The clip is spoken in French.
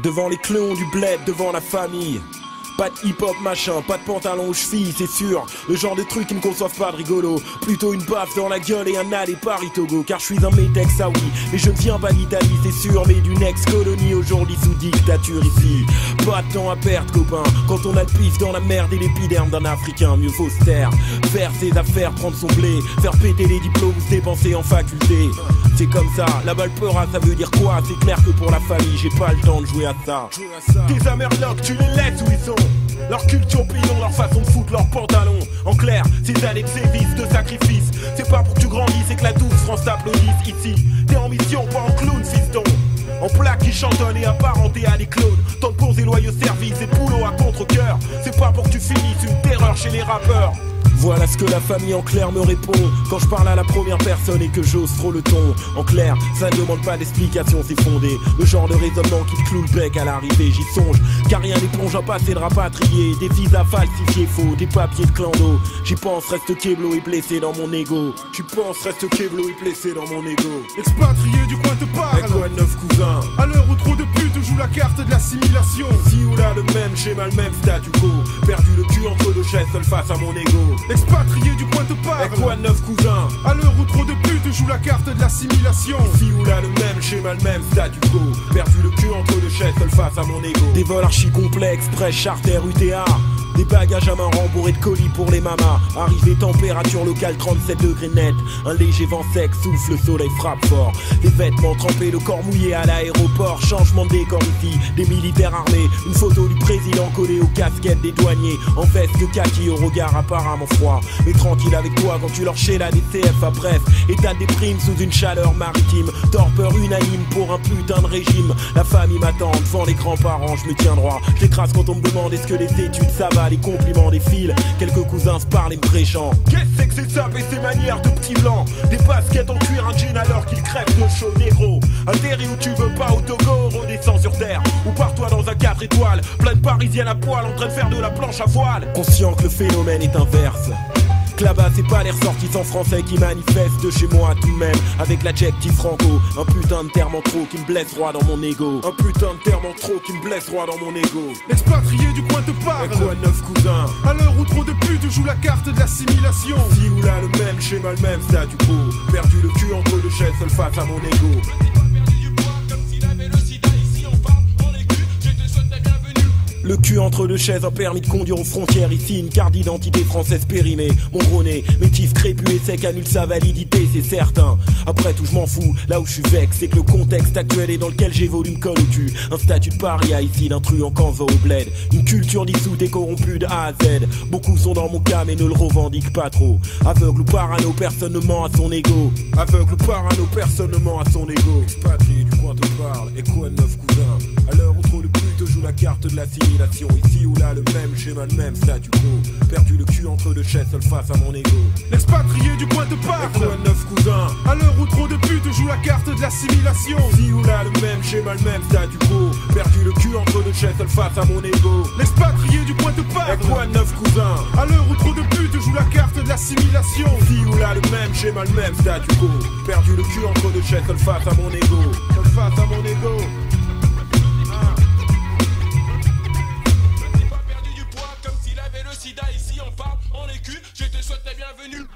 Devant les clowns du bled, devant la famille. Pas de hip-hop machin, pas de pantalon aux chevilles, c'est sûr. Le genre de truc qui ne conçoivent pas de rigolo. Plutôt une baffe dans la gueule et un aller Paris-Togo. Car je suis un métèque, ça oui. Et je ne viens pas d'Italie, c'est sûr. Mais d'une ex-colonie aujourd'hui sous dictature ici. Pas de temps à perdre, copain. Quand on a le pif dans la merde et l'épiderme d'un Africain, mieux faut se taire. Faire ses affaires, prendre son blé. Faire péter les diplômes, se dépenser en faculté. C'est comme ça, la balle peura, ça veut dire quoi? C'est clair que pour la famille, j'ai pas le temps de jouer à ça. Tes amerlocs, tu les laisses où ils sont. Leur culture pilon, leur façon de foutre leurs pantalons. En clair, ces années de sévices, de sacrifices. C'est pas pour que tu grandisses et que la douce France t'applaudisse ici. T'es en mission, pas en clown, fiston. En plaque qui chantonne et apparenté à des clones. Tant de bons et loyaux services et boulot à contre-cœur. C'est pas pour que tu finisses une terreur chez les rappeurs. Voilà ce que la famille en clair me répond quand je parle à la première personne et que j'ose trop le ton. En clair, ça ne demande pas d'explication, c'est fondé. Le genre de raisonnement qui te cloue le bec à l'arrivée, j'y songe. Car rien n'éponge à passer de rapatrier. Des visas falsifiés faux, des papiers de clando. J'y pense, reste Keblo et blessé dans mon ego. J'y pense, reste Keblo et blessé dans mon ego. Expatrié du coin te parle. Et quoi de neuf, cousin? À l'heure où trop de putes jouent la carte de l'assimilation. Ici ou là, le même schéma, le même statu quo. Perdu le cul entre deux chaises, seul face à mon ego. Expatrié du coin te parle. Et quoi de neuf, cousin? À l'heure où trop de putes jouent la carte de l'assimilation. Ici ou là, le même schéma, le même statu quo. Perdu le cul entre deux chaises, seul face à mon ego. Des vols archi complexes, express, charter, UTA. Des bagages à main rembourrés de colis pour les mamas. Arrivée température locale 37 degrés net. Un léger vent sec souffle, le soleil frappe fort. Les vêtements trempés, le corps mouillé à l'aéroport. Changement de décor ici, des militaires armés. Une photo du président collée aux casquettes des douaniers. En veste kaki au regard apparemment froid. Mais tranquille avec toi quand tu leur la des CFA. Bref, état de déprime sous une chaleur maritime. Torpeur unanime pour un putain de régime. La famille m'attend devant les grands-parents, je me tiens droit. Je l'écrase quand on me demande est-ce que les études ça va. Les compliments défilent, quelques cousins se parlent et me prêchant. Qu'est-ce que c'est ça et ces manières de petits blancs? Des baskets en cuir, un jean alors qu'ils crèvent de chaud négro. Atterris où tu veux pas au Togo, redescends sur terre. Ou pars-toi dans un 4 étoiles, plein de parisiennes à poil en train de faire de la planche à voile. Conscient que le phénomène est inverse. Que là-bas c'est pas les ressortissants français qui manifestent de chez moi tout de même. Avec l'adjectif franco, un putain de terme en trop qui me blesse droit dans mon ego. Un putain de terme en trop qui me blesse droit dans mon ego. Expatrié du coin te parle. Et quoi de neuf, cousin? À l'heure où trop de putes jouent la carte de l'assimilation. Ici ou là le même schéma, le même statu quo. Perdu le cul entre deux chaises, seul face à mon ego. Le cul entre deux chaises, un permis de conduire aux frontières. Ici une carte d'identité française périmée. Mon gros nez, métif crépus et sec annule sa validité, c'est certain. Après tout je m'en fous, là où je suis vexé c'est que le contexte actuel et dans lequel j'évolue me colle au cul. Un statut de paria ici, d'un truand qu'en va au bled. Une culture dissoute et corrompue de A à Z. Beaucoup sont dans mon cas mais ne le revendiquent pas trop. Aveugle ou parano, personne ne ment à son ego. Aveugle ou parano, personne ne ment à son ego. Expatrié du coin te parle, et quoi de neuf, cousin? À l'heure où trop le pute joue la carte de l'assimilation. Ici ou là le même schéma, le même statu quo. Perdu le cul entre deux chaises, seul face à mon ego. L'expatrié du coin te parle. Et quoi de neuf, cousin? À l'heure où trop de putes jouent la carte de l'assimilation. Ici ou là le même schéma, le même statu quo. Perdu le cul entre deux chaises, seul face à mon ego. L'expatrié du coin te parle. Et quoi de neuf, cousin? À l'heure où trop de putes jouent la carte de l'assimilation. Ici ou là le même schéma, le même statu quo. Perdu le cul entre deux chaises, seul face à mon ego. Seul face à mon ego. Ici on parle, on est cul, je te souhaite la bienvenue.